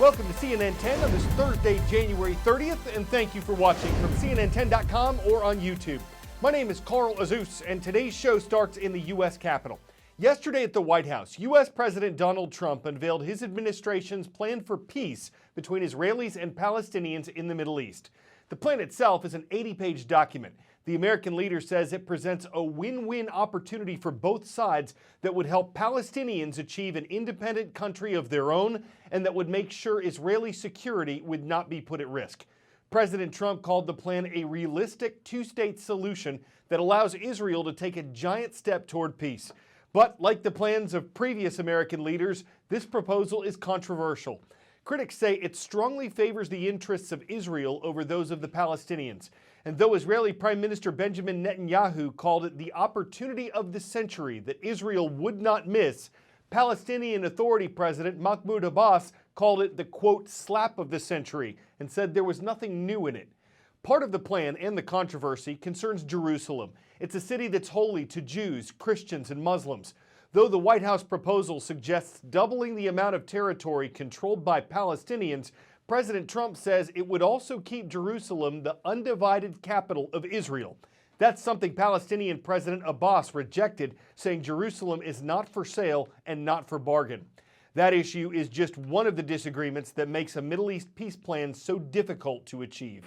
Welcome to CNN 10 on this Thursday, January 30th, and thank you for watching from CNN10.com or on YouTube. My name is Carl Azus, and today's show starts in the U.S. Capitol. Yesterday at the White House, U.S. President Donald Trump unveiled his administration's plan for peace between Israelis and Palestinians in the Middle East. The plan itself is an 80-page document. The American leader says it presents a win-win opportunity for both sides that would help Palestinians achieve an independent country of their own and that would make sure Israeli security would not be put at risk. President Trump called the plan a realistic two-state solution that allows Israel to take a giant step toward peace. But like the plans of previous American leaders, this proposal is controversial. Critics say it strongly favors the interests of Israel over those of the Palestinians. And though Israeli Prime Minister Benjamin Netanyahu called it the opportunity of the century that Israel would not miss, Palestinian Authority President Mahmoud Abbas called it the, quote, slap of the century and said there was nothing new in it. Part of the plan and the controversy concerns Jerusalem. It's a city that's holy to Jews, Christians, and Muslims. Though the White House proposal suggests doubling the amount of territory controlled by Palestinians, President Trump says it would also keep Jerusalem the undivided capital of Israel. That's something Palestinian President Abbas rejected, saying Jerusalem is not for sale and not for bargain. That issue is just one of the disagreements that makes a Middle East peace plan so difficult to achieve.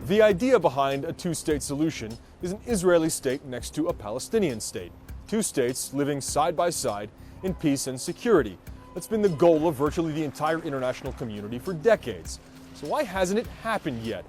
The idea behind a two-state solution is an Israeli state next to a Palestinian state. Two states living side by side in peace and security. That's been the goal of virtually the entire international community for decades. So why hasn't it happened yet?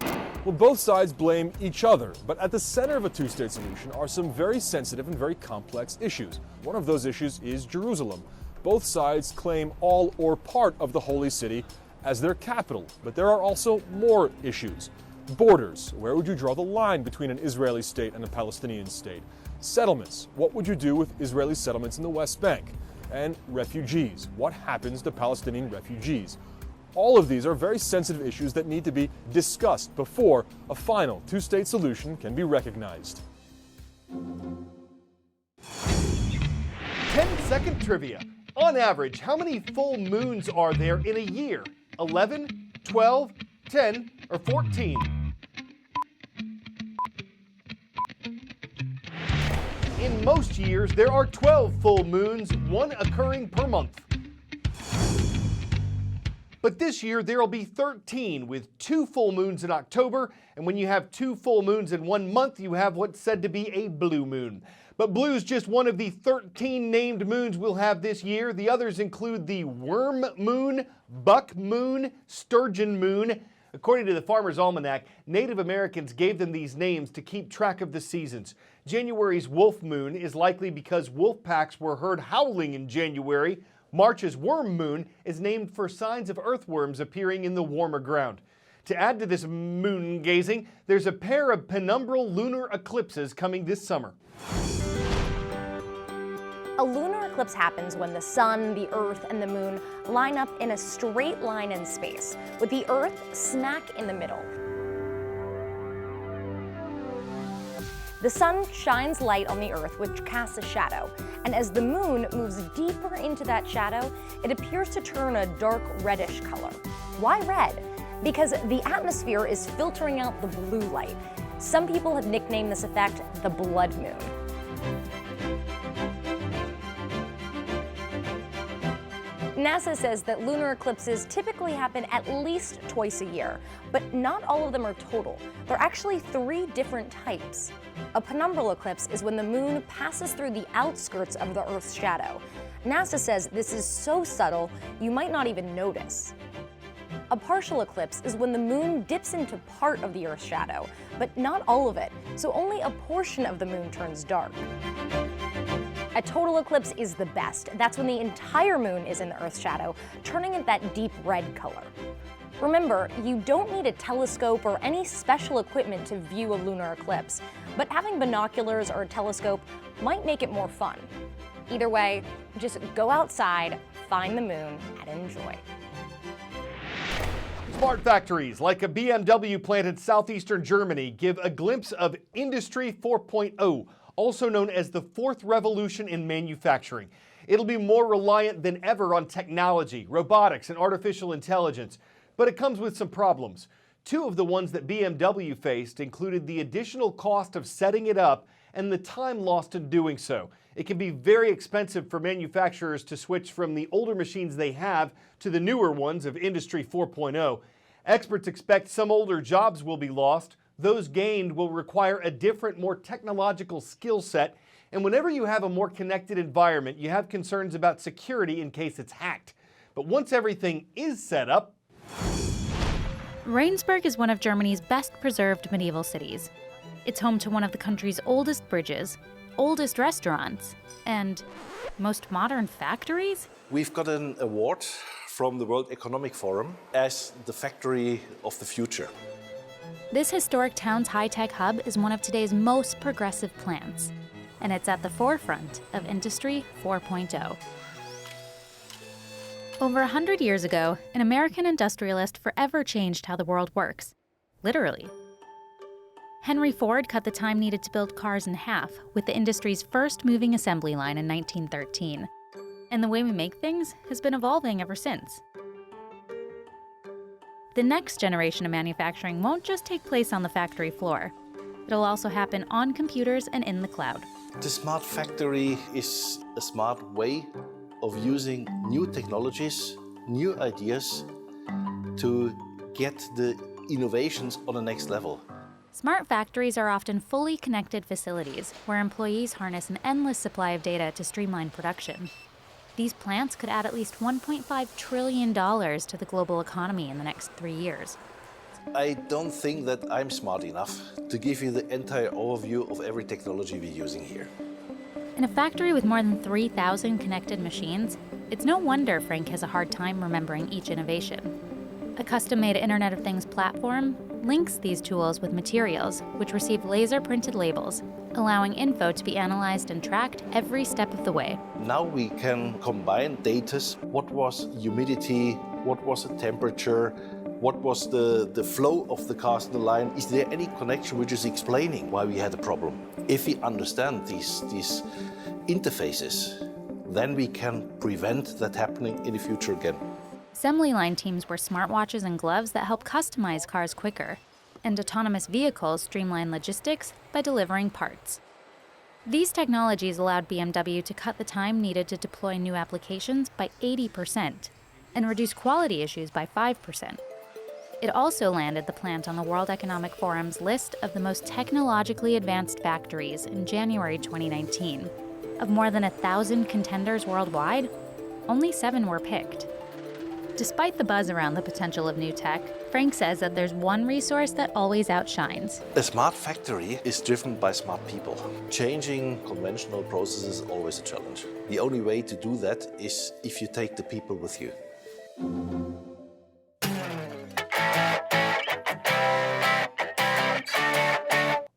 Well, both sides blame each other, but at the center of a two-state solution are some very sensitive and very complex issues. One of those issues is Jerusalem. Both sides claim all or part of the holy city as their capital, but there are also more issues. Borders. Where would you draw the line between an Israeli state and a Palestinian state? Settlements. What would you do with Israeli settlements in the West Bank? And refugees. What happens to Palestinian refugees? All of these are very sensitive issues that need to be discussed before a final two-state solution can be recognized. 10-second trivia. On average, how many full moons are there in a year? 11, 12, 10, or 14? In most years, there are 12 full moons, one occurring per month. But this year, there will be 13, with 2 full moons in October, and when you have 2 full moons in 1 month, you have what's said to be a blue moon. But blue is just one of the 13 named moons we'll have this year. The others include the worm moon, buck moon, sturgeon moon. According to the Farmer's Almanac, Native Americans gave them these names to keep track of the seasons. January's wolf moon is likely because wolf packs were heard howling in January. March's worm moon is named for signs of earthworms appearing in the warmer ground. To add to this moon gazing, there's a pair of penumbral lunar eclipses coming this summer. A lunar eclipse happens when the sun, the earth, and the moon line up in a straight line in space, with the earth smack in the middle. The sun shines light on the earth, which casts a shadow, and as the moon moves deeper into that shadow, it appears to turn a dark reddish color. Why red? Because the atmosphere is filtering out the blue light. Some people have nicknamed this effect the blood moon. NASA says that lunar eclipses typically happen at least twice a year, but not all of them are total. There are actually 3 different types. A penumbral eclipse is when the moon passes through the outskirts of the Earth's shadow. NASA says this is so subtle, you might not even notice. A partial eclipse is when the moon dips into part of the Earth's shadow, but not all of it, so only a portion of the moon turns dark. A total eclipse is the best. That's when the entire moon is in the Earth's shadow, turning it that deep red color. Remember, you don't need a telescope or any special equipment to view a lunar eclipse, but having binoculars or a telescope might make it more fun. Either way, just go outside, find the moon, and enjoy. Smart factories like a BMW plant in southeastern Germany give a glimpse of Industry 4.0, also known as the fourth revolution in manufacturing. It'll be more reliant than ever on technology, robotics, and artificial intelligence. But it comes with some problems. Two of the ones that BMW faced included the additional cost of setting it up and the time lost in doing so. It can be very expensive for manufacturers to switch from the older machines they have to the newer ones of Industry 4.0. Experts expect some older jobs will be lost. Those gained will require a different, more technological skill set. And whenever you have a more connected environment, you have concerns about security in case it's hacked. But once everything is set up, Rheinsberg is one of Germany's best preserved medieval cities. It's home to one of the country's oldest bridges, oldest restaurants, and most modern factories? We've got an award from the World Economic Forum as the factory of the future. This historic town's high-tech hub is one of today's most progressive plants, and it's at the forefront of Industry 4.0. Over 100 years ago, an American industrialist forever changed how the world works. Literally. Henry Ford cut the time needed to build cars in half with the industry's first moving assembly line in 1913. And the way we make things has been evolving ever since. The next generation of manufacturing won't just take place on the factory floor. It'll also happen on computers and in the cloud. The smart factory is a smart way of using new technologies, new ideas to get the innovations on the next level. Smart factories are often fully connected facilities where employees harness an endless supply of data to streamline production. These plants could add at least $1.5 trillion to the global economy in the next 3 years. I don't think that I'm smart enough to give you the entire overview of every technology we're using here. In a factory with more than 3,000 connected machines, it's no wonder Frank has a hard time remembering each innovation. A custom-made Internet of Things platform links these tools with materials, which receive laser-printed labels, allowing info to be analyzed and tracked every step of the way. Now we can combine data. What was humidity? What was the temperature? What was the flow of the cast in the line? Is there any connection which is explaining why we had a problem? If we understand these interfaces, then we can prevent that happening in the future again. Assembly line teams wear smartwatches and gloves that help customize cars quicker, and autonomous vehicles streamline logistics by delivering parts. These technologies allowed BMW to cut the time needed to deploy new applications by 80% and reduce quality issues by 5%. It also landed the plant on the World Economic Forum's list of the most technologically advanced factories in January 2019. Of more than 1,000 contenders worldwide, only 7 were picked. Despite the buzz around the potential of new tech, Frank says that there's one resource that always outshines. A smart factory is driven by smart people. Changing conventional processes is always a challenge. The only way to do that is if you take the people with you.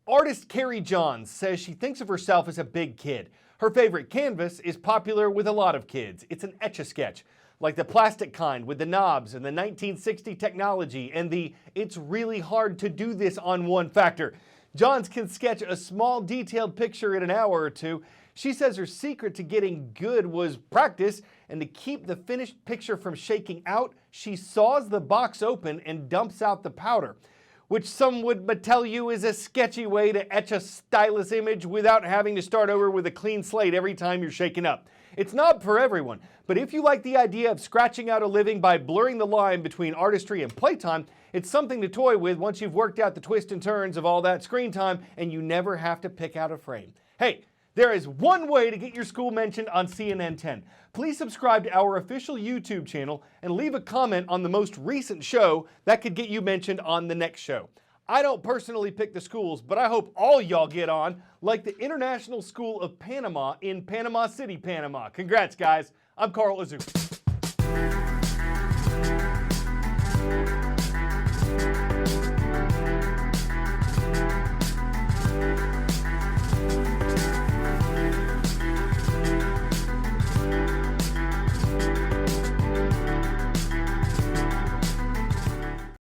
Artist Carrie Johns says she thinks of herself as a big kid. Her favorite canvas is popular with a lot of kids. It's an Etch-a-sketch, like the plastic kind with the knobs and the 1960 technology and the "it's really hard to do this on one" factor. Johns can sketch a small detailed picture in an hour or two. She says her secret to getting good was practice, and to keep the finished picture from shaking out, she saws the box open and dumps out the powder, which some would tell you is a sketchy way to etch a stylish image without having to start over with a clean slate every time you're shaking up. It's not for everyone, but if you like the idea of scratching out a living by blurring the line between artistry and playtime, it's something to toy with once you've worked out the twists and turns of all that screen time and you never have to pick out a frame. Hey, there is one way to get your school mentioned on CNN 10. Please subscribe to our official YouTube channel and leave a comment on the most recent show that could get you mentioned on the next show. I don't personally pick the schools, but I hope all y'all get on, like the International School of Panama in Panama City, Panama. Congrats, guys. I'm Carl Azouk.